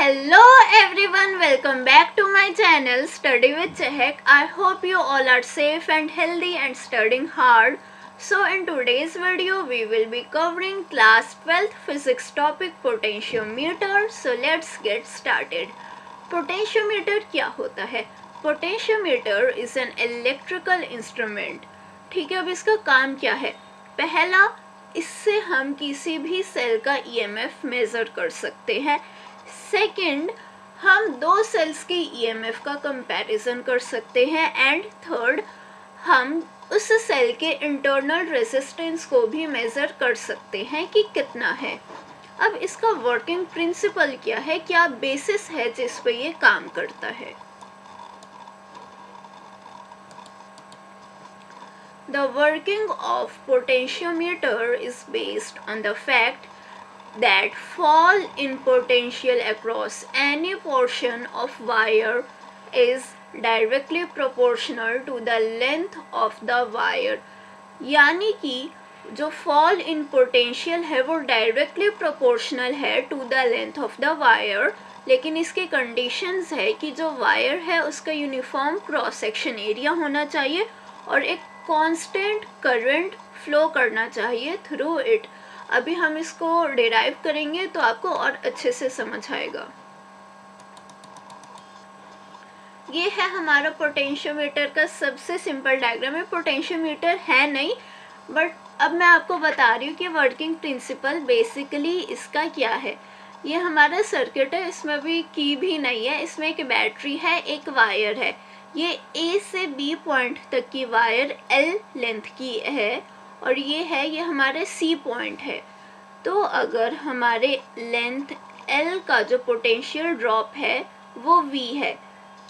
Hello everyone, welcome back to my channel Study with Chehak. I hope you all are safe and healthy and studying hard. So in today's video we will be covering class 12th physics topic potentiometer. So let's get started. Potentiometer क्या होता है? Potentiometer is an electrical instrument. ठीक है, अब इसका काम क्या है? पहला, इससे हम किसी भी सेल का EMF मेजर कर सकते हैं. सेकेंड, हम दो सेल्स के EMF का कंपैरिजन कर सकते हैं. एंड थर्ड, हम उस सेल के इंटरनल रेजिस्टेंस को भी मेज़र कर सकते हैं कि कितना है. अब इसका वर्किंग प्रिंसिपल क्या है, क्या बेसिस है जिस पे ये काम करता है. The working of potentiometer is based on the fact that fall in potential across any portion of wire is directly proportional to the length of the wire. यानी कि जो fall in potential है वो directly proportional है to the length of the wire, लेकिन इसके conditions है कि जो wire है उसका uniform cross section area होना चाहिए और एक constant current flow करना चाहिए through it. अभी हम इसको डिराइव करेंगे तो आपको और अच्छे से समझ आएगा. ये है हमारा पोटेंशियोमीटर का सबसे सिंपल डायग्राम है. पोटेंशियोमीटर है नहीं, बट अब मैं आपको बता रही हूँ कि वर्किंग प्रिंसिपल बेसिकली इसका क्या है. ये हमारा सर्किट है, इसमें भी की भी नहीं है. इसमें एक बैटरी है, एक वायर है. ये A से B पॉइंट तक की वायर L लेंथ की है और ये हमारे C पॉइंट है. तो अगर हमारे लेंथ L का जो पोटेंशियल ड्रॉप है वो V है.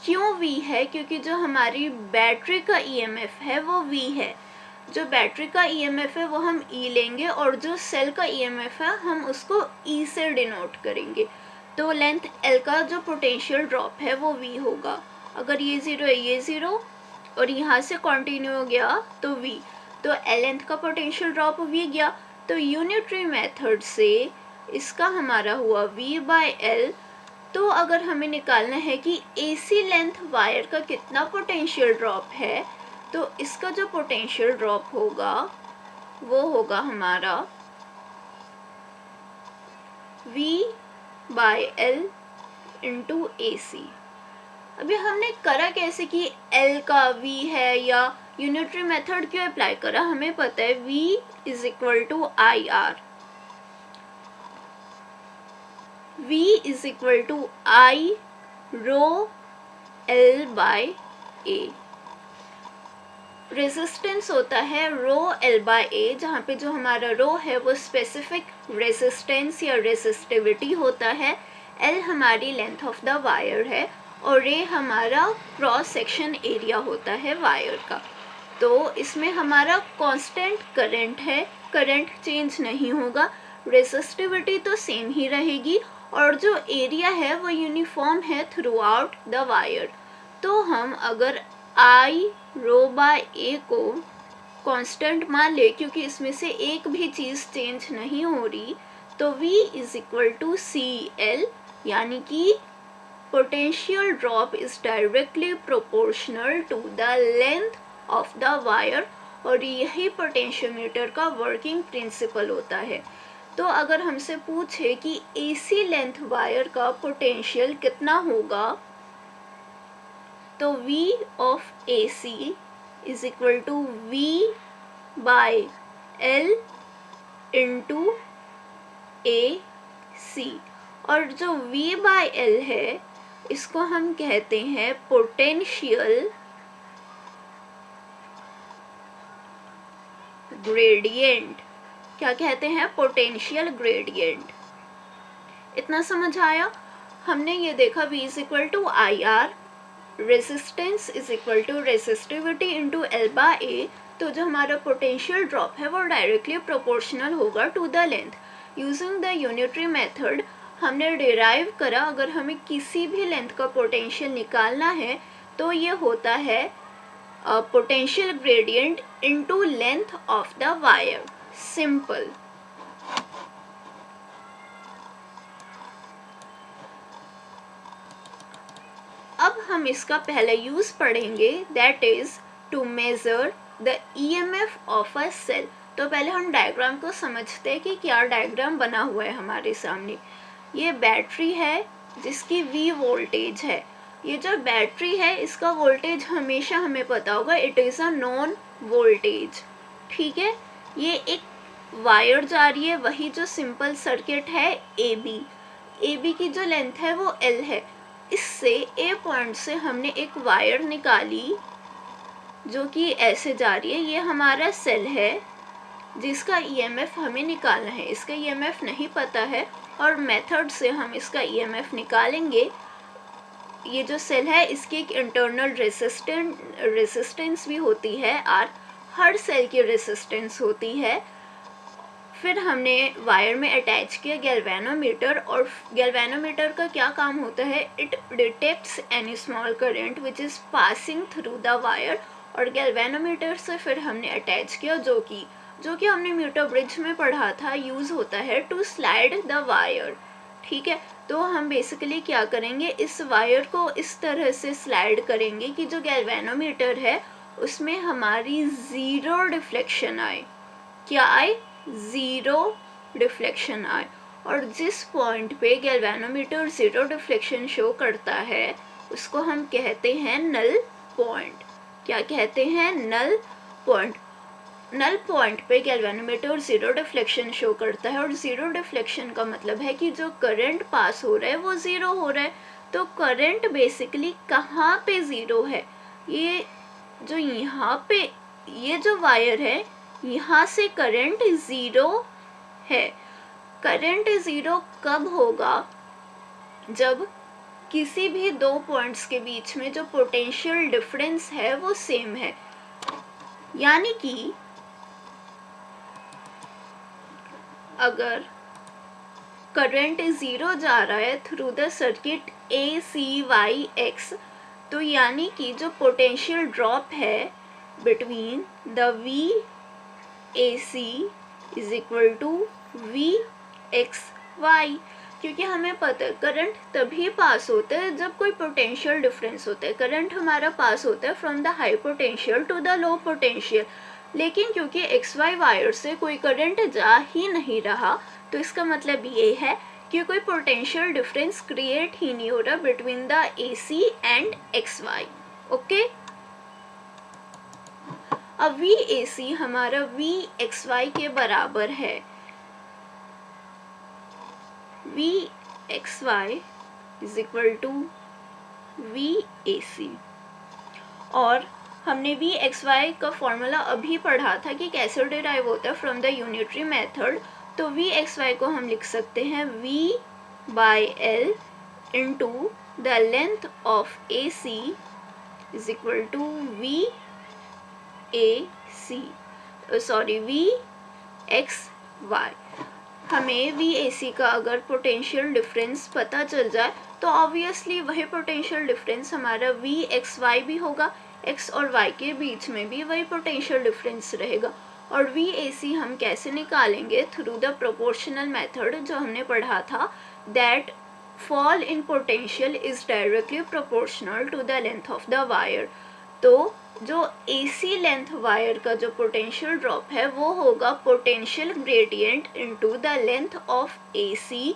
क्यों V है? क्योंकि जो हमारी बैटरी का EMF है वो V है. जो बैटरी का EMF है वो हम E लेंगे और जो सेल का EMF है हम उसको E से डिनोट करेंगे. तो लेंथ L का जो पोटेंशियल ड्रॉप है वो V होगा. अगर ये ज़ीरो है, ये ज़ीरो और यहाँ से कंटिन्यू हो गया तो V. तो L लेंथ का पोटेंशियल ड्रॉप V गया. तो यूनिटरी मेथड से इसका हमारा हुआ V/L. तो अगर हमें निकालना है कि AC लेंथ वायर का कितना पोटेंशियल ड्रॉप है, तो इसका जो पोटेंशियल ड्रॉप होगा वो होगा हमारा V/L इंटू AC. अभी हमने करा कैसे कि L का V है या यूनिटरी मेथड क्यों अप्लाई करा? हमें पता है V is equal to IR. V is equal to I rho L/A. Resistance होता है रो L/A, जहाँ पे जो हमारा रो है वो स्पेसिफिक रेजिस्टेंस या रेजिस्टिविटी होता है. L हमारी लेंथ ऑफ द वायर है और A हमारा क्रॉस सेक्शन एरिया होता है वायर का. तो इसमें हमारा कांस्टेंट करंट है, करंट चेंज नहीं होगा, रेजिस्टिविटी तो सेम ही रहेगी और जो एरिया है वो यूनिफॉर्म है थ्रू आउट द वायर. तो हम अगर I रो/A को कांस्टेंट मान ले, क्योंकि इसमें से एक भी चीज़ चेंज नहीं हो रही, तो V is equal to CL, यानी कि potential drop is directly proportional to the length of the wire. और यही पोटेंशियोमीटर का वर्किंग प्रिंसिपल होता है. तो अगर हमसे पूछे कि AC लेंथ वायर का पोटेंशियल कितना होगा, तो V of AC is equal to V/L into AC. और जो V/L है इसको हम कहते हैं पोटेंशियल ग्रेडियंट. क्या कहते हैं? Potential gradient. इतना समझ आया? हमने ये देखा V is equal to IR, resistance is equal to resistivity into L/A. तो जो हमारा पोटेंशियल ड्रॉप है वो डायरेक्टली प्रोपोर्शनल होगा to the length. Using the unitary method हमने डिराइव करा, अगर हमें किसी भी लेंथ का पोटेंशियल निकालना है तो ये होता है potential gradient into length of the wire. Simple. अब हम इसका पहला यूज़ पढ़ेंगे, that is to measure the EMF of a cell. तो पहले हम डायग्राम को समझते हैं कि क्या डायग्राम बना हुआ है हमारे सामने। ये बैटरी है जिसकी V वोल्टेज है। ये जो बैटरी है इसका वोल्टेज हमेशा हमें पता होगा, it is a non voltage, ठीक है। ये एक वायर जा रही है, वही जो सिंपल सर्किट है AB की जो लेंथ है वो L है। इससे A पॉइंट से हमने एक वायर निकाली जो कि ऐसे जा रही है। ये हमारा सेल है जिसका EMF हमें निकालना है। इसका EMF नहीं पता है और मेथड से हम इसका EMF निकालेंगे। ये जो सेल है इसकी एक इंटरनल रेसिस्टेंस भी होती है और हर सेल की रेसिस्टेंस होती है। फिर हमने वायर में अटैच किया गैल्वेनोमीटर, और गैल्वेनोमीटर का क्या काम होता है, it detects any small current which is passing through the wire. और गैल्वेनोमीटर से फिर हमने अटैच किया जो कि हमने मीटर ब्रिज में पढ़ा था, यूज़ होता है टू स्लाइड द वायर, ठीक है। तो हम बेसिकली क्या करेंगे, इस वायर को इस तरह से स्लाइड करेंगे कि जो गैल्वेनोमीटर है उसमें हमारी ज़ीरो डिफ्लेक्शन आए। क्या आए, ज़ीरो डिफ्लेक्शन आए। और जिस पॉइंट पे गैल्वेनोमीटर ज़ीरो डिफ्लेक्शन शो करता है उसको हम कहते हैं नल पॉइंट। क्या कहते हैं, नल पॉइंट। नल पॉइंट पे गैल्वेनोमीटर ज़ीरो डिफ्लेक्शन शो करता है, और ज़ीरो डिफ्लेक्शन का मतलब है कि जो करंट पास हो रहा है वो ज़ीरो हो रहा है। तो करंट बेसिकली कहाँ पे ज़ीरो है, ये जो यहाँ पे ये जो वायर है यहाँ से करंट ज़ीरो है। करंट ज़ीरो कब होगा, जब किसी भी दो पॉइंट्स के बीच में जो पोटेंशियल डिफरेंस है वो सेम है। यानी कि अगर करंट ज़ीरो जा रहा है थ्रू द सर्किट ACYX, तो यानी कि जो पोटेंशियल ड्रॉप है between the VAC is equal to VXY, क्योंकि हमें पता है करंट तभी पास होता है जब कोई पोटेंशियल डिफरेंस होता है। करंट हमारा पास होता है from the high potential to the low potential, लेकिन क्योंकि XY वायर से कोई करंट जा ही नहीं रहा, तो इसका मतलब ये है कि कोई पोटेंशियल डिफरेंस क्रिएट ही नहीं हो रहा between the AC and XY, okay. अब VAC हमारा VXY के बराबर है। VXY is equal to VAC, और हमने VXY का फॉर्मूला अभी पढ़ा था कि कैसे डिराइव होता है फ्रॉम द यूनिटरी मेथड। तो VXY को हम लिख सकते हैं V/L into the length of AC is equal to VXY। हमें VAC का अगर पोटेंशियल डिफरेंस पता चल जाए तो ऑब्वियसली वही पोटेंशियल डिफरेंस हमारा VXY भी होगा, X और Y के बीच में भी वही पोटेंशियल डिफरेंस रहेगा। और VAC हम कैसे निकालेंगे, थ्रू द प्रोपोर्शनल मेथड जो हमने पढ़ा था, that fall in potential is directly proportional to the length of the wire. तो जो AC लेंथ वायर का जो पोटेंशियल ड्रॉप है वो होगा potential gradient into the length of AC,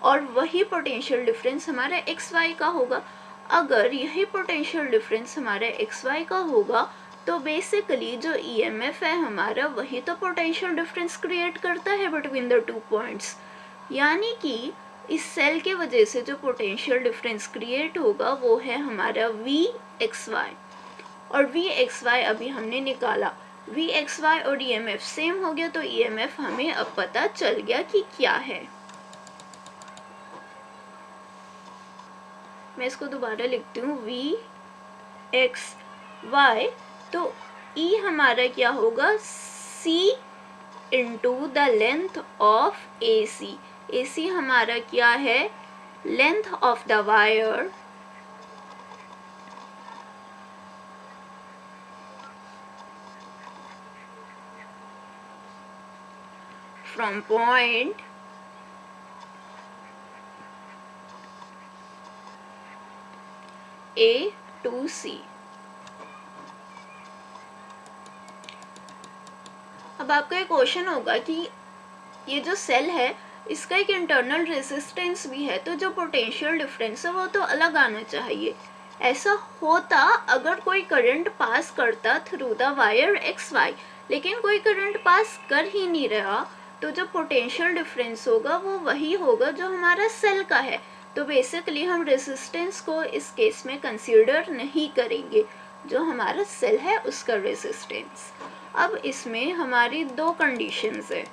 और वही पोटेंशियल डिफरेंस हमारा XY का होगा। अगर यही पोटेंशियल डिफरेंस हमारा XY का होगा तो बेसिकली जो EMF है हमारा वही तो पोटेंशियल डिफरेंस क्रिएट करता है बिटवीन द टू पॉइंट्स। यानी कि इस सेल के वजह से जो पोटेंशियल डिफरेंस क्रिएट होगा वो है हमारा VXY, और VXY अभी हमने निकाला। VXY और EMF सेम हो गया तो EMF हमें अब पता चल गया कि क्या है। मैं इसको दोबारा लिखती हूँ, VXY। तो E हमारा क्या होगा, C into the length of AC। AC हमारा क्या है, length of the wire from point A to C। अब आपका एक क्वेश्चन होगा कि ये जो सेल है इसका एक इंटरनल रेजिस्टेंस भी है, तो जो पोटेंशियल डिफरेंस है वो तो अलग आना चाहिए। ऐसा होता अगर कोई करंट पास करता through the wire X Y, लेकिन कोई करंट पास कर ही नहीं रहा, तो जो पोटेंशियल डिफरेंस होगा वो वही होगा जो हमारा सेल का है। तो बेसिकली हम रेजिस्टेंस को इस केस में कंसीडर नहीं करेंगे, जो हमारा सेल है उसका रेजिस्टेंस। अब इसमें हमारी दो कंडीशंस है।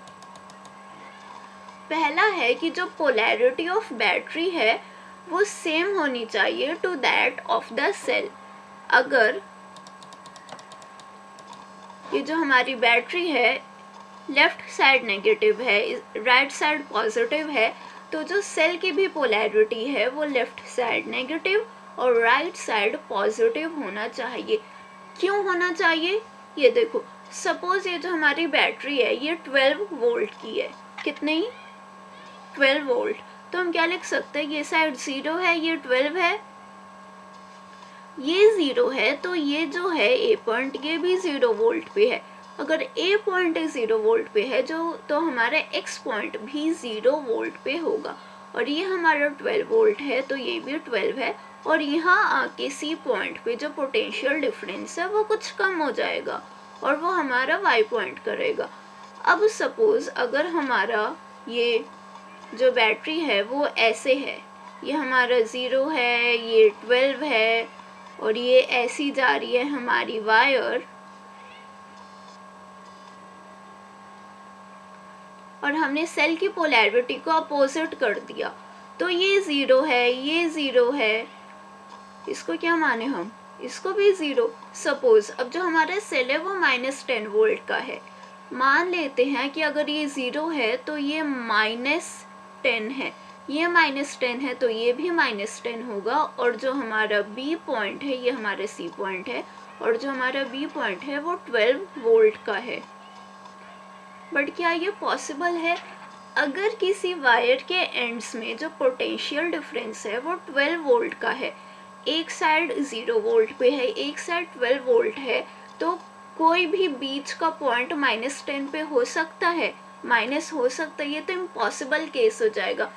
पहला है कि जो पोलैरिटी ऑफ बैटरी है वो सेम होनी चाहिए to that of the cell. अगर ये जो हमारी बैटरी है लेफ्ट साइड नेगेटिव है, राइट साइड पॉजिटिव है, तो जो सेल की भी पोलैरिटी है वो लेफ्ट साइड नेगेटिव और राइट साइड पॉजिटिव होना चाहिए। क्यों होना चाहिए ये देखो, सपोज ये जो हमारी बैटरी है ये 12 वोल्ट की है, कितनी 12 वोल्ट, तो हम क्या लिख सकते हैं, ये साइड 0 है, ये 12 है, ये 0 है, तो ये जो है ए पॉइंट ये भी 0 वोल्ट पे है। अगर ए पॉइंट 0 वोल्ट पे है जो, तो हमारा एक्स पॉइंट भी 0 वोल्ट पे होगा, और ये हमारा 12 वोल्ट है तो ये भी 12 है, और यहाँ आके सी पॉइंट पे जो पोटेंशियल डिफरेंस है वो कुछ कम हो जाएगा और वो हमारा वाई पॉइंट करेगा। अब सपोज अगर हमारा ये जो बैटरी है वो ऐसे है, ये हमारा 0 है, ये 12 है, और ये ऐसी जा रही है हमारी वायर, और हमने सेल की पोलैरिटी को अपोजिट कर दिया, तो ये 0 है, ये 0 है, इसको क्या माने हम, इसको भी 0। सपोज अब जो हमारा सेल है वो -10 वोल्ट का है, मान लेते हैं कि अगर ये 0 है तो ये -10 है, ये -10 है तो ये भी -10 होगा, और जो हमारा बी पॉइंट है ये हमारा सी पॉइंट है, और जो हमारा बी पॉइंट है वो 12 वोल्ट का है। बट क्या ये पॉसिबल है, अगर किसी वायर के एंड्स में जो पोटेंशियल डिफरेंस है वो 12 वोल्ट का है, एक साइड 0 वोल्ट पे है, एक साइड 12 वोल्ट है, तो कोई भी बीच का पॉइंट -10 पे हो सकता है, माइनस हो सकता है, ये तो इम्पॉसिबल केस हो जाएगा।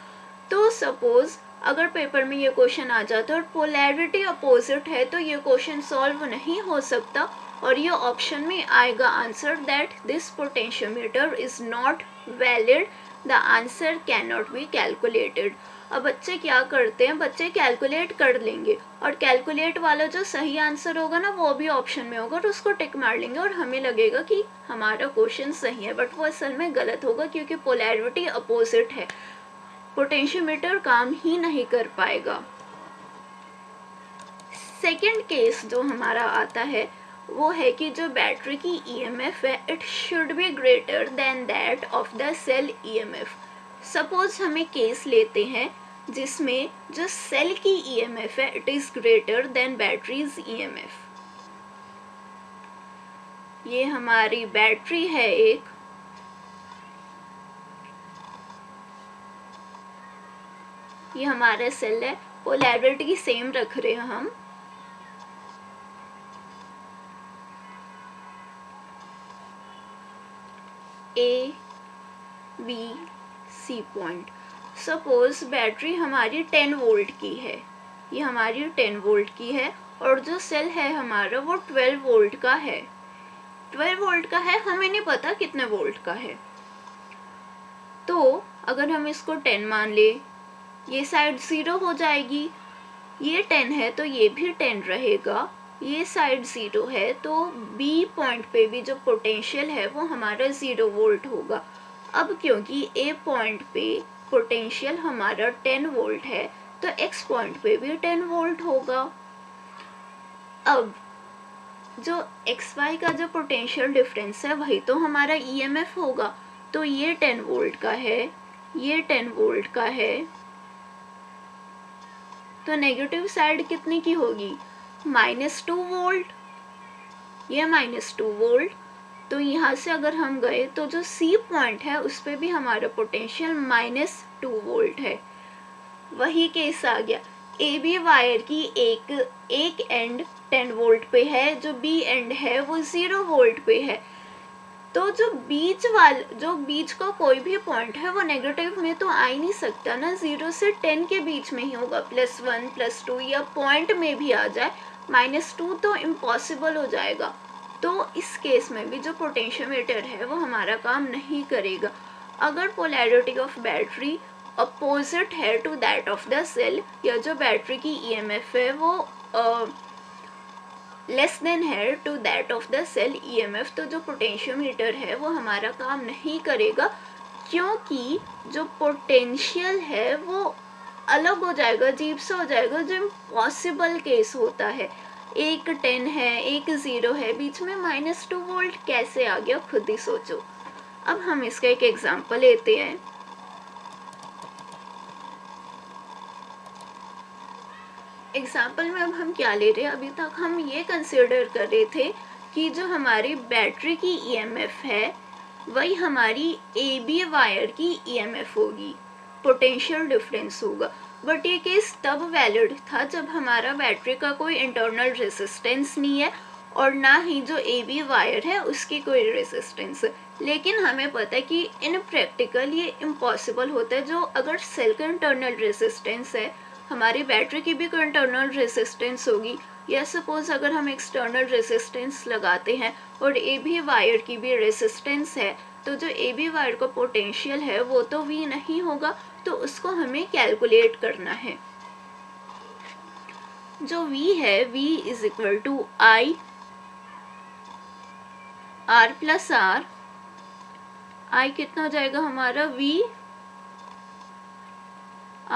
तो सपोज अगर पेपर में ये क्वेश्चन आ जाता है और पोलैरिटी अपोजिट है तो ये क्वेश्चन सॉल्व नहीं हो सकता, और ये ऑप्शन में आएगा answer that this potentiometer is not valid, the answer can not be calculated. अब बच्चे क्या करते हैं, बच्चे कैलकुलेट कर लेंगे, और कैलकुलेट वाला जो सही आंसर होगा ना वो भी ऑप्शन में होगा, और उसको टिक मार लेंगे और हमें लगेगा कि हमारा क्वेश्चन सही है, बट वो असल में गलत होगा क्योंकि पोलैरिटी अपोजिट है, पोटेंशियोमीटर काम ही नहीं कर पाएगा। सेकेंड केस जो हमारा आता है वो है कि जो बैटरी की ईएमएफ है it should be greater than that of the cell EMF. Suppose हमें केस लेते हैं जिसमें जो सेल की ईएमएफ है it is greater than battery's EMF. ये हमारी बैटरी है एक, ये हमारा सेल है, पोलैरिटी सेम रख रहे हैं हम, A B C point. Suppose battery हमारी 10 वोल्ट की है, ये हमारी 10 वोल्ट की है, और जो सेल है हमारा वो 12 वोल्ट का है, 12 वोल्ट का है, हमें नहीं पता कितने वोल्ट का है। तो अगर हम इसको 10 मान ले, ये साइड 0 हो जाएगी, ये 10 है तो ये भी 10 रहेगा, ये साइड 0 है तो बी पॉइंट पे भी जो पोटेंशियल है वो हमारा 0 वोल्ट होगा। अब क्योंकि ए पॉइंट पे पोटेंशियल हमारा 10 वोल्ट है तो एक्स पॉइंट पे भी 10 वोल्ट होगा। अब जो एक्स वाई का जो पोटेंशियल डिफरेंस है वही तो हमारा ईएमएफ होगा, तो ये 10 वोल्ट का है, ये 10 वोल्ट का है, तो नेगेटिव साइड कितने की होगी, -2 वोल्ट, ये -2 वोल्ट, तो यहाँ से अगर हम गए तो जो सी पॉइंट है उस पर भी हमारा पोटेंशियल -2 वोल्ट है, वही केस आ गया। ए बी वायर की एक एंड 10 वोल्ट पे है, जो बी एंड है वो 0 वोल्ट पे है। तो जो बीच का कोई भी पॉइंट है वो नेगेटिव में तो आ ही नहीं सकता ना, 0 से 10 के बीच में ही होगा, +1 +2, या पॉइंट में भी आ जाए -2 तो इम्पॉसिबल हो जाएगा। तो इस केस में भी जो पोटेंशियोमीटर है वो हमारा काम नहीं करेगा। अगर पोलैरिटी ऑफ बैटरी अपोजिट है to that of the cell, या जो बैटरी की ईएमएफ है वो लेस देन है to that of the cell EMF, तो जो पोटेंशियोमीटर है वो हमारा काम नहीं करेगा, क्योंकि जो पोटेंशियल है वो अलग हो जाएगा, अजीब सा हो जाएगा, जो इम्पॉसिबल केस होता है। एक 10 है, एक 0 है, बीच में -2 वोल्ट कैसे आ गया, खुद ही सोचो। अब हम इसका एक एग्जांपल लेते हैं। एग्जाम्पल में अब हम क्या ले रहे हैं, अभी तक हम ये कंसिडर कर रहे थे कि जो हमारी बैटरी की ईएमएफ है वही हमारी ए बी वायर की ईएमएफ होगी, पोटेंशियल डिफरेंस होगा। बट ये केस तब वैलिड था जब हमारा बैटरी का कोई इंटरनल रेजिस्टेंस नहीं है और ना ही जो ए बी वायर है उसकी कोई रेजिस्टेंस। लेकिन हमें पता है कि इन प्रैक्टिकल ये इम्पॉसिबल होता है। जो अगर सेल का इंटरनल रेजिस्टेंस है, हमारी बैटरी की भी कोई इंटरनल रेजिस्टेंस होगी, या सपोज अगर हम एक्सटर्नल रेजिस्टेंस लगाते हैं और ए बी वायर की भी रेजिस्टेंस है, तो जो ए बी वायर का पोटेंशियल है वो तो V नहीं होगा, तो उसको हमें कैलकुलेट करना है। जो V है, V is equal to I R plus R। I कितना हो जाएगा हमारा, V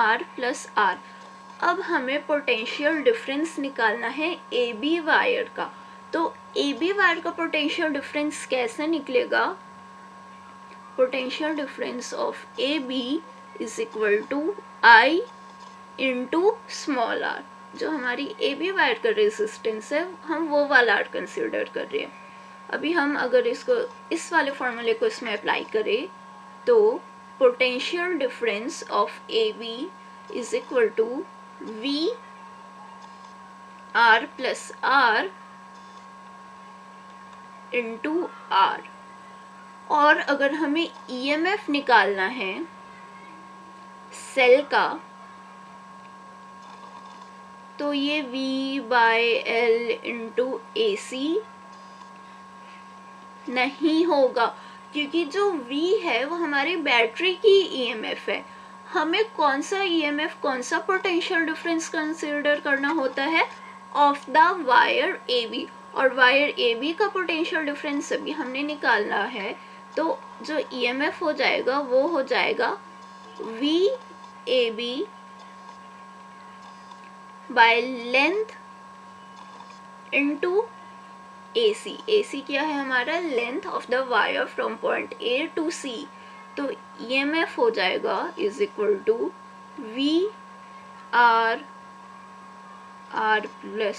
R प्लस R। अब हमें पोटेंशियल डिफरेंस निकालना है ए बी वायर का। तो ए बी वायर का पोटेंशियल डिफरेंस कैसे निकलेगा, potential difference of A B is equal to I into small r। जो हमारी ए बी वायर का रेजिस्टेंस है हम वो वाला r कंसिडर कर रहे हैं। अभी हम अगर इसको इस वाले फॉर्मूले को इसमें अप्लाई करें तो potential difference of A B is equal to V R plus R into R। और अगर हमें EMF निकालना है सेल का, तो ये V/L इंटू AC नहीं होगा, क्योंकि जो V है वो हमारी बैटरी की EMF है। हमें कौन सा EMF, कौन सा पोटेंशियल डिफरेंस कंसीडर करना होता है, ऑफ द वायर AB। और वायर AB का पोटेंशियल डिफरेंस अभी हमने निकालना है, तो जो EMF हो जाएगा वो हो जाएगा VAB by length into AC। AC क्या है हमारा, length of the wire from point A to C। तो EMF हो जाएगा is equal to VR R plus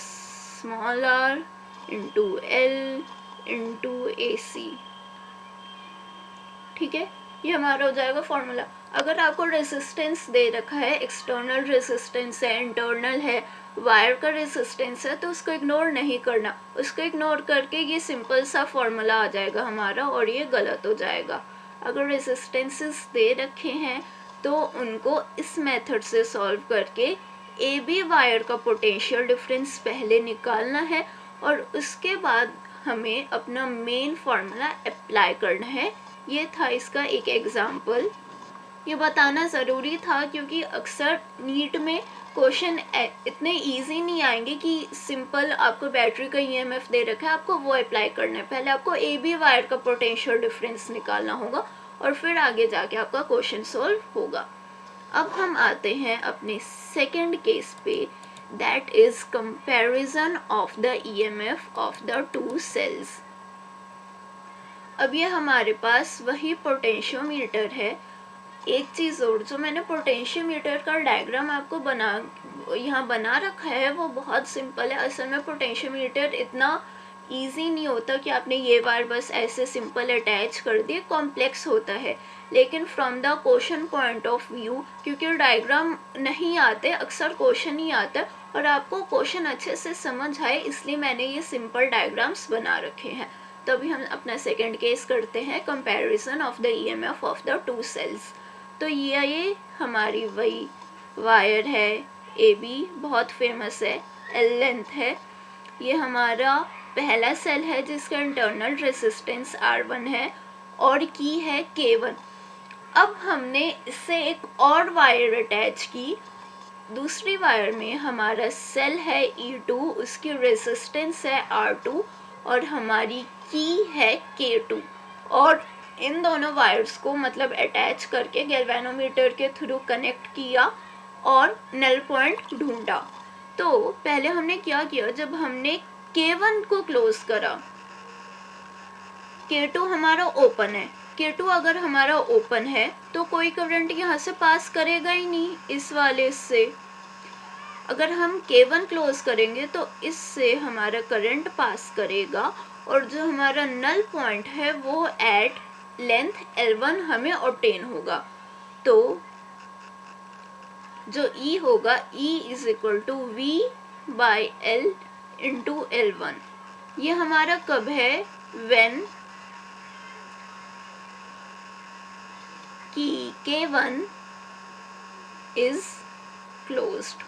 small r into L into AC। ठीक है, ये हमारा हो जाएगा फॉर्मूला। अगर आपको रेजिस्टेंस दे रखा है, एक्सटर्नल रेजिस्टेंस है, इंटरनल है, वायर का रेजिस्टेंस है, तो उसको इग्नोर नहीं करना। उसको इग्नोर करके ये सिंपल सा फॉर्मूला आ जाएगा हमारा और ये गलत हो जाएगा। अगर रेजिस्टेंसेस दे रखे हैं तो उनको इस मेथड से सॉल्व करके ए बी वायर का पोटेंशियल डिफरेंस पहले निकालना है और उसके बाद हमें अपना मेन फॉर्मूला अप्लाई करना है। ये था इसका एक एग्जाम्पल। ये बताना ज़रूरी था क्योंकि अक्सर नीट में क्वेश्चन इतने इजी नहीं आएंगे कि सिंपल आपको बैटरी का ईएमएफ दे रखा है, आपको वो अप्लाई करना है। पहले आपको ए बी वायर का पोटेंशियल डिफरेंस निकालना होगा और फिर आगे जाके आपका क्वेश्चन सॉल्व होगा। अब हम आते हैं अपने सेकंड केस पे, that is comparison of the EMF of the two cells. अब ये हमारे पास वही पोटेंशियोमीटर है। एक चीज़ और, जो मैंने पोटेंशियोमीटर का डायग्राम आपको यहाँ बना रखा है वो बहुत सिंपल है। असल में पोटेंशियोमीटर इतना इजी नहीं होता कि आपने ये वायर बस ऐसे सिंपल अटैच कर दिए, कॉम्प्लेक्स होता है। लेकिन from the question point of view, क्योंकि डायग्राम नहीं आते, अक्सर क्वेश्चन ही आता है और आपको क्वेश्चन अच्छे से समझ आए, इसलिए मैंने ये सिंपल डायग्राम्स बना रखे हैं। तो अभी हम अपना सेकेंड केस करते हैं, comparison of the EMF of the two cells. तो ये हमारी वही वायर है ए बी, बहुत फेमस है, एल लेंथ है। ये हमारा पहला सेल है जिसका इंटरनल रेजिस्टेंस R1 है और की है K1। अब हमने इससे एक और वायर अटैच की, दूसरी वायर में हमारा सेल है E2, उसकी रेजिस्टेंस है R2 और हमारी की है K2। और इन दोनों वायर्स को मतलब अटैच करके गैल्वेनोमीटर के थ्रू कनेक्ट किया और नल पॉइंट ढूंढा। तो पहले हमने क्या किया, जब हमने K1 को क्लोज करा, K2 हमारा ओपन है, K2 अगर हमारा ओपन है तो कोई करंट यहाँ से पास करेगा ही नहीं इस वाले से। अगर हम K1 क्लोज करेंगे तो इससे हमारा करंट पास करेगा और जो हमारा नल पॉइंट है वो एट लेंथ L1 हमें ऑब्टेन होगा। तो जो E होगा, E is equal to V by L into L1। ये हमारा कब है, व्हेन की K1 इज क्लोज्ड।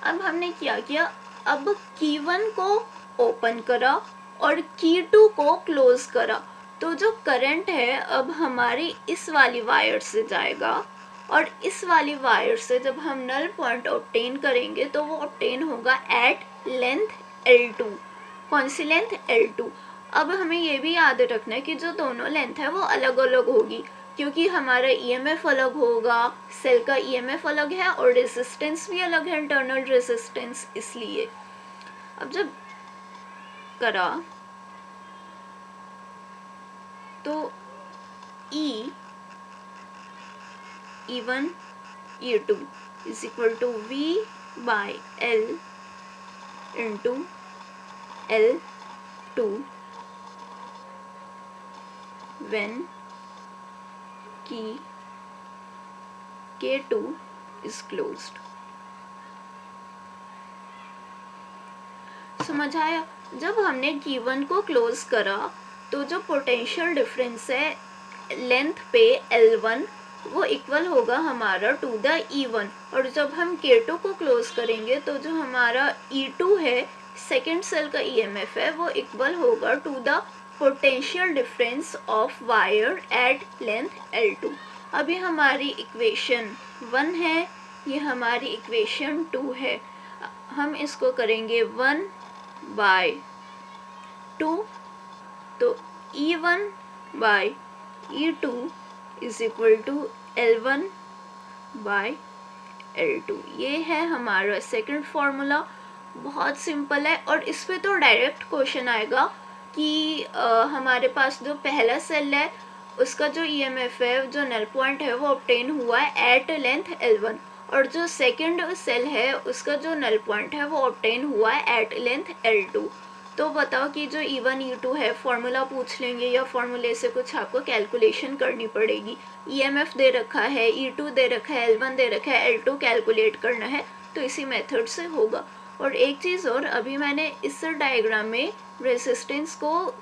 अब हमने क्या किया, अब Q1 को ओपन करा और Q2 को क्लोज करा। तो जो करंट है अब हमारी इस वाली वायर से जाएगा और इस वाली वायर से जब हम नल पॉइंट ऑब्टेन करेंगे तो वो ऑब्टेन होगा एट लेंथ L2। कौन सी लेंथ, L2। अब हमें ये भी याद रखना है कि जो दोनों लेंथ है वो अलग अलग होगी, क्योंकि हमारा ईएमएफ अलग होगा, सेल का ईएमएफ अलग है और रेजिस्टेंस भी अलग है, इंटरनल रेजिस्टेंस, इसलिए। अब जब करा तो E1 E2 is equal to V by L into L2 when की K2 is closed। समझ आया। जब हमने Q1 को क्लोज करा तो जो पोटेंशियल डिफरेंस है लेंथ पे L1 वो इक्वल होगा हमारा टू द E1, और जब हम K2 को क्लोज करेंगे तो जो हमारा E2 है, सेकेंड सेल का EMF है, वो इक्वल होगा to the potential difference of wire at length L2। अभी हमारी इक्वेशन 1 है, ये हमारी इक्वेशन 2 है। हम इसको करेंगे 1 बाय 2, तो E1 by E2 is equal to L1 by L2। ये है हमारा सेकंड फॉर्मूला, बहुत सिंपल है। और इस पे तो डायरेक्ट क्वेश्चन आएगा कि हमारे पास जो पहला सेल है उसका जो EMF है, जो नल पॉइंट है, वो ऑब्टेन हुआ है एट लेंथ L1, और जो सेकंड सेल है उसका जो नल पॉइंट है वो ऑब्टेन हुआ है एट लेंथ L2। तो बताओ कि जो E1 E2 है, फॉर्मूला पूछ लेंगे या फॉर्मूले से कुछ आपको कैलकुलेशन करनी पड़ेगी। EMF दे रखा है, E2 दे रखा है, L1 दे रखा है, L2 कैलकुलेट करना है, तो इसी मेथड से होगा। और एक चीज़ और, अभी मैंने इस डायग्राम में रेजिस्टेंस को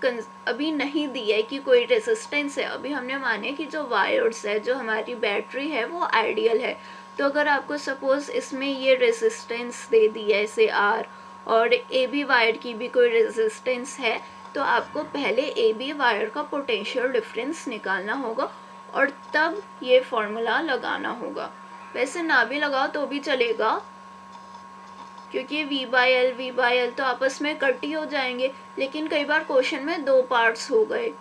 अभी नहीं दिया है कि कोई रेजिस्टेंस है, अभी हमने माने कि जो वायर्स है, जो हमारी बैटरी है, वो आइडियल है। तो अगर आपको सपोज इसमें ये रेजिस्टेंस दे दिया है, ऐसे R, और AB वायर की भी कोई रेजिस्टेंस है, तो आपको पहले AB वायर का पोटेंशियल डिफरेंस निकालना होगा और तब ये फॉर्मूला लगाना होगा। वैसे ना भी लगाओ तो भी चलेगा, क्योंकि V बाई L तो आपस में कट ही हो जाएंगे। लेकिन कई बार क्वेश्चन में 2 पार्ट्स हो गए,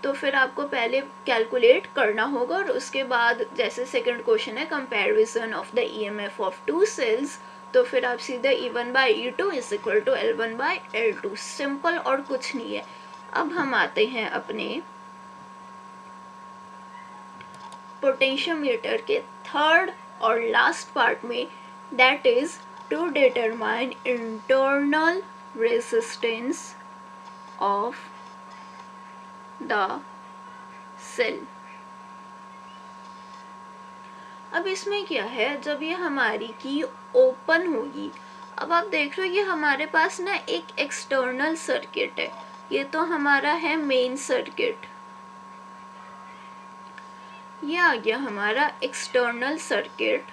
तो फिर आपको पहले कैलकुलेट करना होगा और उसके बाद, जैसे सेकंड क्वेश्चन है comparison of the EMF of two cells, तो फिर आप सीधे E1 by E2 is equal to L1 by L2, simple और कुछ नहीं है। अब हम आते हैं अपने पोटेंशियोमीटर के थर्ड और लास्ट पार्ट में, that is to determine internal resistance of the cell। अब इसमें क्या है, जब ये हमारी की ओपन होगी, अब आप देख रहे हो ये हमारे पास ना एक एक्सटर्नल सर्किट है, ये तो हमारा है मेन सर्किट, ये आ गया हमारा एक्सटर्नल सर्किट।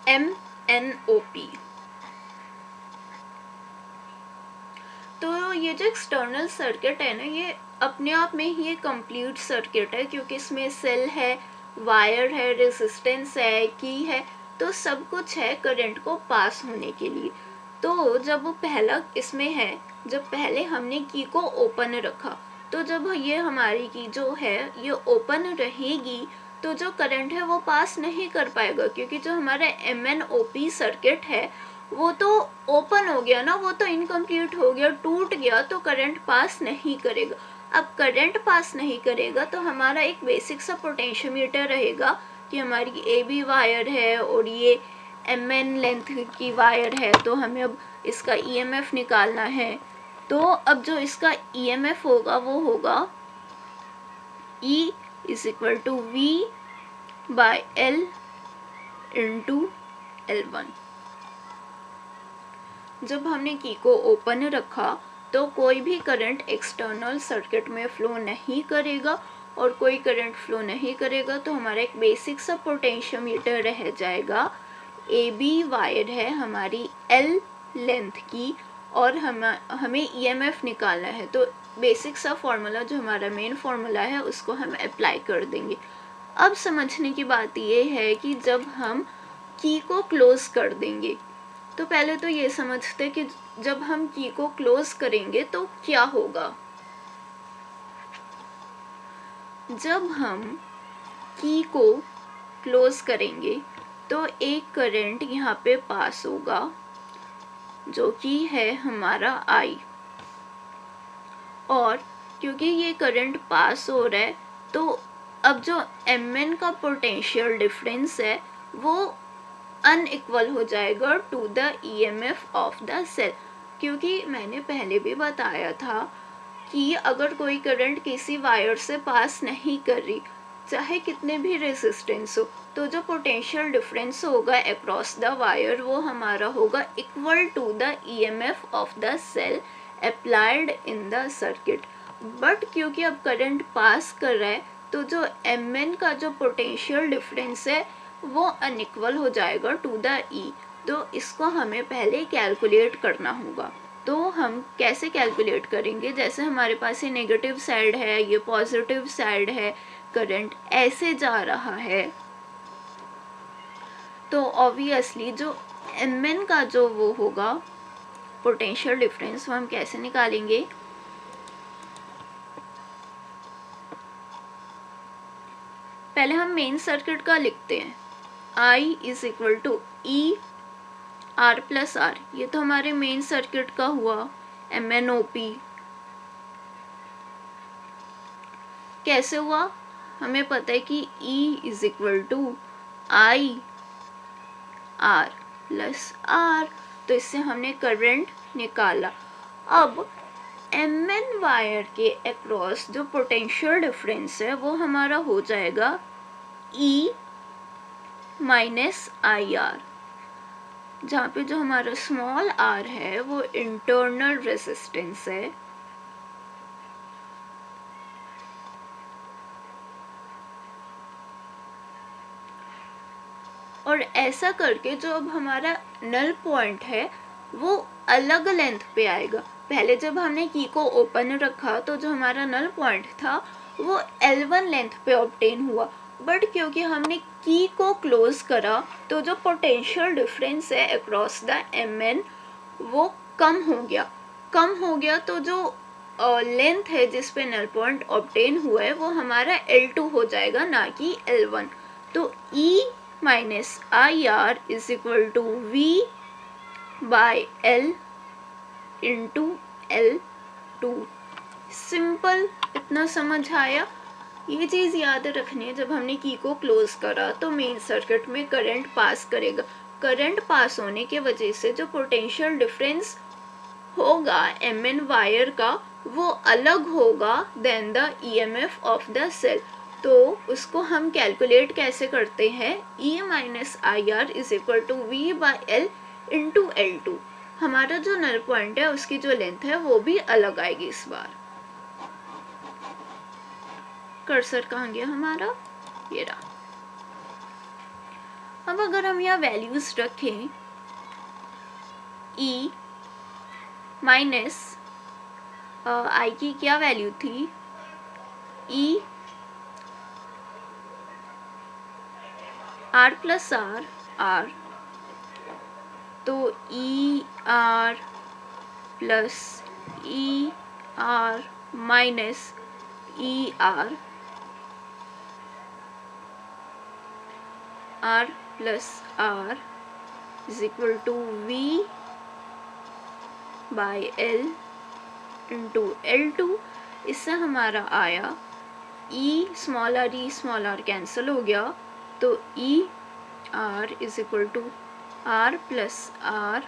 MNOP। तो ये जो एक्सटर्नल सर्किट है ना, ये अपने आप में ही एक कंप्लीट सर्किट है, क्योंकि इसमें सेल है, वायर है, रेजिस्टेंस है, की है, तो सब कुछ है करंट को पास होने के लिए। तो जब वो पहला इसमें है, जब पहले हमने की को ओपन रखा, तो जब ये हमारी की जो है ये ओपन रहेगी, तो जो करंट है वो पास नहीं कर पाएगा, क्योंकि जो हमारा MNOP सर्किट है वो तो ओपन हो गया ना, वो तो इनकम्प्लीट हो गया, टूट गया, तो करंट पास नहीं करेगा। अब करंट पास नहीं करेगा तो हमारा एक बेसिक सा पोटेंशियोमीटर रहेगा कि हमारी AB वायर है और ये MN लेंथ की वायर है, तो हमें अब इसका EMF निकालना है। तो अब जो इसका EMF होगा वो होगा E = V/L × L1। जब हमने की को ओपन रखा तो कोई भी करंट एक्सटर्नल सर्किट में फ्लो नहीं करेगा, और कोई करंट फ्लो नहीं करेगा तो हमारा एक बेसिक सा पोटेंशियोमीटर रह जाएगा। AB वायर है हमारी L लेंथ की, और हमें EMF निकालना है, तो बेसिक सा फॉर्मूला जो हमारा मेन फॉर्मूला है उसको हम अप्लाई कर देंगे। अब समझने की बात ये है कि जब हम की को क्लोज कर देंगे, तो पहले तो ये समझते कि जब हम की को क्लोज करेंगे तो क्या होगा। जब हम की को क्लोज करेंगे तो एक करंट यहाँ पे पास होगा जो कि है हमारा I, और क्योंकि ये करंट पास हो रहा है तो अब जो MN का पोटेंशियल डिफरेंस है वो अनइक्वल हो जाएगा to the EMF of the cell, क्योंकि मैंने पहले भी बताया था कि अगर कोई करंट किसी वायर से पास नहीं कर रही, चाहे कितने भी रेजिस्टेंस हो, तो जो पोटेंशियल डिफरेंस होगा अक्रॉस द वायर वो हमारा होगा equal to the EMF of the cell applied in the circuit. But क्योंकि अब करंट पास कर रहा है तो जो MN का जो पोटेंशियल डिफरेंस है वो अनइक्वल हो जाएगा टू द E, तो इसको हमें पहले कैलकुलेट करना होगा। तो हम कैसे कैलकुलेट करेंगे, जैसे हमारे पास ये नेगेटिव साइड है, ये पॉजिटिव साइड है, करंट ऐसे जा रहा है, तो ऑब्वियसली जो MN का जो वो होगा पोटेंशियल डिफरेंस वो हम कैसे निकालेंगे। पहले हम मेन सर्किट का लिखते हैं, I = E R + R, ये तो हमारे मेन सर्किट का हुआ MNOP। कैसे हुआ, हमें पता है कि E = I R + R, तो इससे हमने करंट निकाला। अब MN वायर के अक्रॉस जो पोटेंशियल डिफरेंस है वो हमारा हो जाएगा E - IR, जहाँ पे जो हमारा स्मॉल r है वो इंटरनल रेजिस्टेंस है, और ऐसा करके जो अब हमारा नल पॉइंट है वो अलग लेंथ पे आएगा। पहले जब हमने की को ओपन रखा तो जो हमारा नल पॉइंट था वो L1 लेंथ पे ऑब्टेन हुआ, बट क्योंकि हमने की को क्लोज करा तो जो पोटेंशियल डिफरेंस है अक्रॉस द MN वो कम हो गया, तो जो लेंथ है जिस पे नल पॉइंट ऑब्टेन हुआ है वो हमारा L2 हो जाएगा, ना कि L1। तो E - IR = V/L × L2। Simple, इतना समझ आया। ये चीज़ याद रखनी है, जब हमने की को क्लोज करा तो मेन सर्किट में करंट पास करेगा। करंट पास होने के वजह से जो पोटेंशियल डिफरेंस होगा mn वायर का वो अलग होगा than the EMF of the cell. तो उसको हम कैलकुलेट कैसे करते हैं, E minus I R is equal to V by L into L2। हमारा जो नल पॉइंट है उसकी जो लेंथ है वो भी अलग आएगी इस बार। कर्सर कहाँ गया हमारा, ये रहा। अब अगर हम यहाँ वैल्यूज रखें, E माइनस आई की क्या वैल्यू थी, E R plus R R, तो E R plus E R minus E R, R plus R is equal to V by L into L2। इससे हमारा आया ई स्मॉल आर कैंसिल हो गया, तो E R is equal to R plus R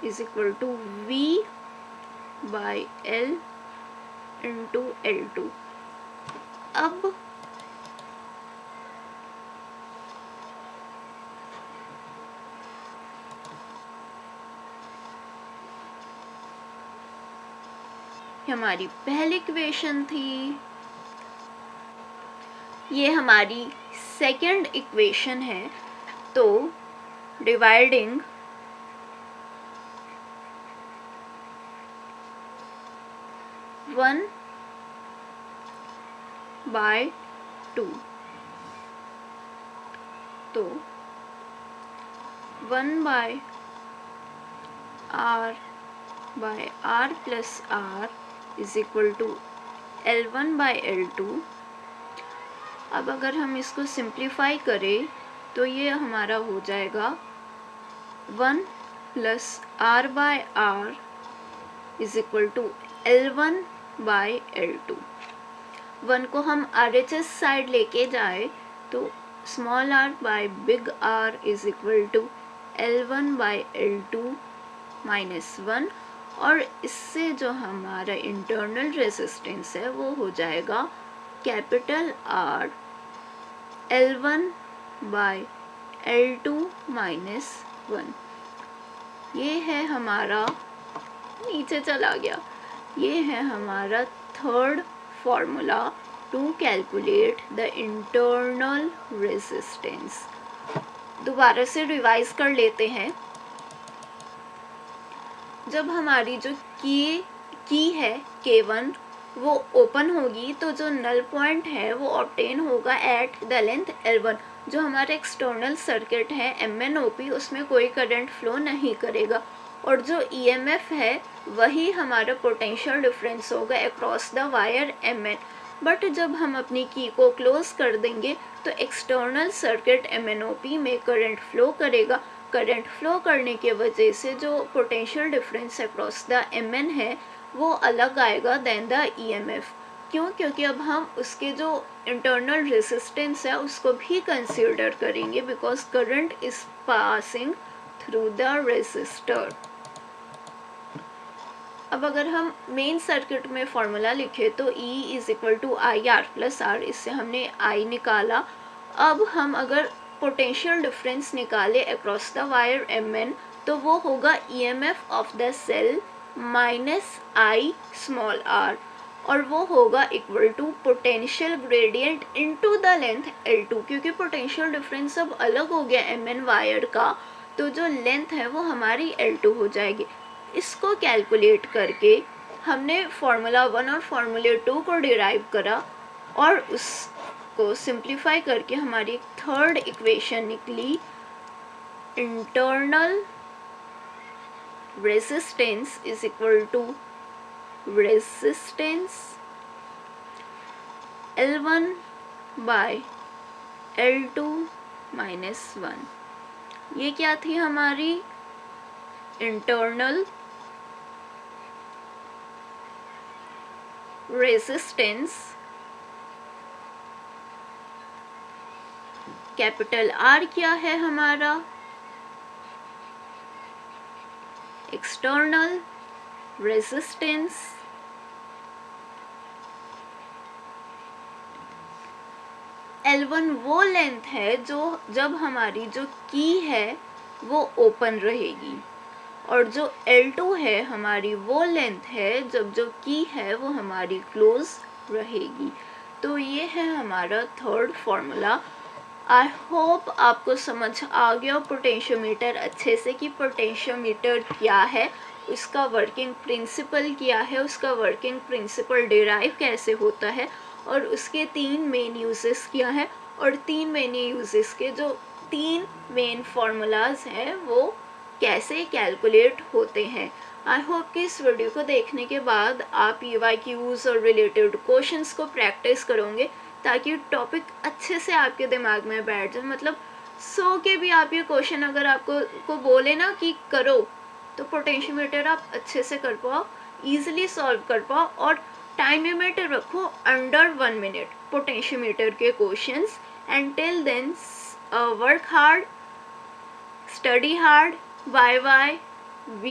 is equal to V by L into L2। अब हमारी पहली equation थी, ये हमारी सेकंड इक्वेशन है। तो डिवाइडिंग वन बाय टू, तो one by R plus R is equal to L1 by L2। अब अगर हम इसको सिंप्लीफाई करें तो ये हमारा हो जाएगा 1 plus R by R is equal to L1 by L2। 1 को हम RHS साइड लेके जाए तो small R by big R is equal to L1 by L2 minus 1, और इससे जो हमारा इंटरनल रेजिस्टेंस है वो हो जाएगा capital R L1 by L2 minus 1। ये है हमारा, नीचे चला गया, ये है हमारा third formula to calculate the internal resistance. दोबारा से रिवाइज कर लेते हैं। जब हमारी जो की है K1 वो ओपन होगी तो जो नल पॉइंट है वो ऑब्टेन होगा एट द लेंथ L1। जो हमारा एक्सटर्नल सर्किट है MNOP उसमें कोई करंट फ्लो नहीं करेगा, और जो EMF है वही हमारा पोटेंशियल डिफरेंस होगा across the wire MN। But जब हम अपनी की को क्लोज कर देंगे तो एक्सटर्नल सर्किट MNOP में करंट फ्लो करेगा। करंट फ्लो करने के वजह से जो potential difference across the MN है वो अलग आएगा देन द EMF। क्यों? क्योंकि अब हम उसके जो इंटरनल रेजिस्टेंस है उसको भी कंसीडर करेंगे, because current is passing through the resistor. अब अगर हम मेन सर्किट में फॉर्मूला लिखे तो E is equal to I R plus R, इससे हमने I निकाला। अब हम अगर पोटेंशियल डिफरेंस निकाले अक्रॉस द वायर MN तो वो होगा EMF of the cell minus I small r, और वो होगा equal to potential gradient into the length L2। क्योंकि पोटेंशियल डिफरेंस अब अलग हो गया MN वायर का, तो जो लेंथ है वो हमारी L2 हो जाएगी। इसको कैलकुलेट करके हमने फार्मूला 1 और फार्मूले 2 को डिराइव करा, और उसको सिंप्लीफाई करके हमारी थर्ड इक्वेशन निकली, internal resistance is equal to resistance L1 by L2 minus 1। ये क्या थी हमारी इंटरनल रेजिस्टेंस कैपिटल R क्या है हमारा, एक्सटर्नल रेजिस्टेंस। L1 वो लेंथ है जो जब हमारी जो की है वो ओपन रहेगी, और जो L2 है हमारी वो लेंथ है जब जो की है वो हमारी क्लोज रहेगी। तो ये है हमारा थर्ड फॉर्मूला। आई होप आपको समझ आ गया पोटेंशियोमीटर अच्छे से कि पोटेंशियोमीटर क्या है, उसका वर्किंग प्रिंसिपल क्या है, उसका वर्किंग प्रिंसिपल डिराइव कैसे होता है, और उसके 3 मेन यूजेस क्या है, और 3 मेन यूजेस के जो 3 मेन फार्मूलाज हैं वो कैसे कैलकुलेट होते हैं। आई होप कि इस वीडियो को देखने के बाद आप EYQs और रिलेटेड क्वेश्चंस को प्रैक्टिस करोगे, ताकि टॉपिक अच्छे से आपके दिमाग में बैठ जाए। मतलब सो के भी आप ये क्वेश्चन अगर आपको बोले ना कि करो, तो पोटेंशियोमीटर आप अच्छे से कर पाओ, ईजिली सॉल्व कर पाओ, और टाइम लिमिट रखो अंडर 1 मिनट पोटेंशियोमीटर के questions. And till then work hard, study hard, bye bye.